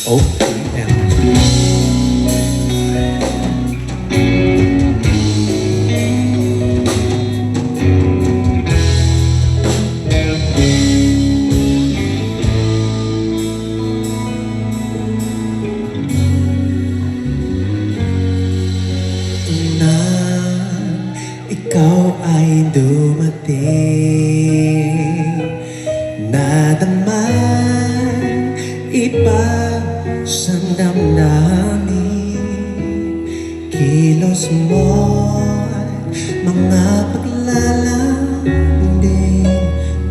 OPM. Nang ikaw ay dumating, nadaman iba siyang damdamin. Kilos mo'y mga paglalambing,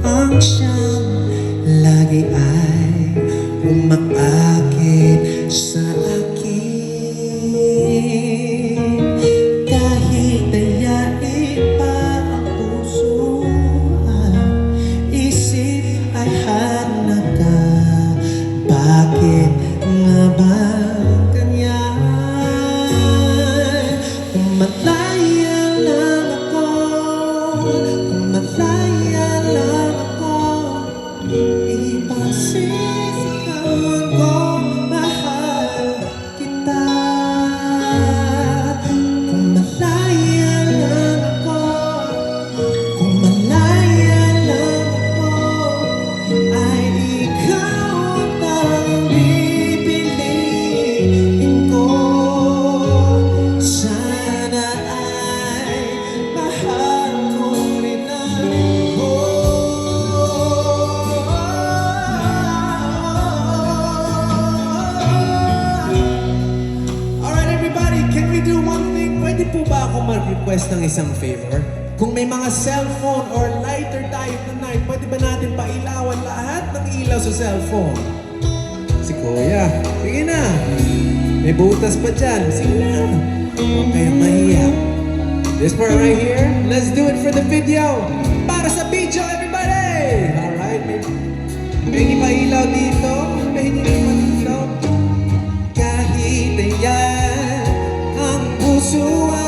ang siyang lagi ay umaakit sa akin. Kahit dayain pa ang puso at isip ay hanap ka, bakit nga ba ganyan? Malaya lang ako, malaya lang ako, ipagsisigawan ko, mahal kita. Kung malaya lang ako, kung malaya lang ako, ay ikaw ang pipiliin ko. Sana ay mahal mo rin ako. Alright everybody, can we do one thing? Pwede po ba ako mag-request ng isang favor? Kung may mga cellphone or lighter tayo tonight, pwede ba natin pailawan lahat ng ilaw sa cellphone? Si Kuya, sige na. May butas pa dyan. Sige na. Huwag kayong mahiya. This part right here, let's do it for the video. Para sa video, everybody! Alright, may ipailaw dito. May ipailaw dito. Kahit ayan ang pusuan,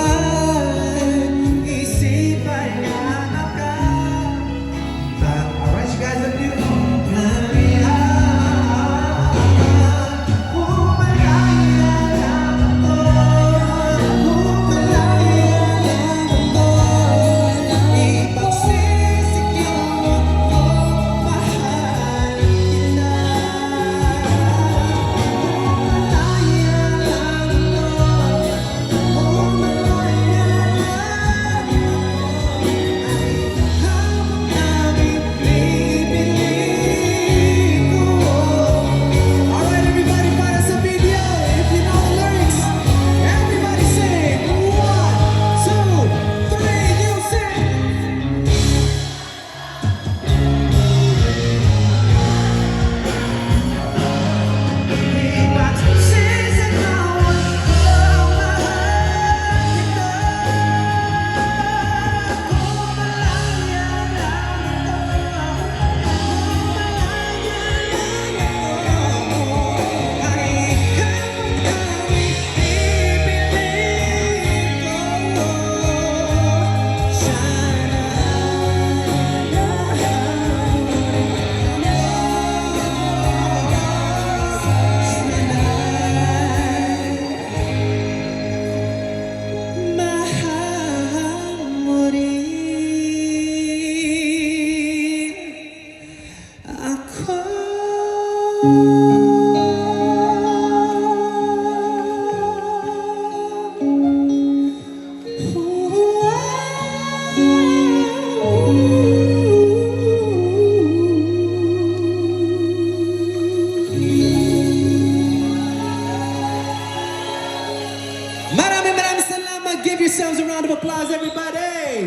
isip ay hanap ka. Alright, you guys, let's do it. Maraming salamat. Give yourselves a round of applause, everybody.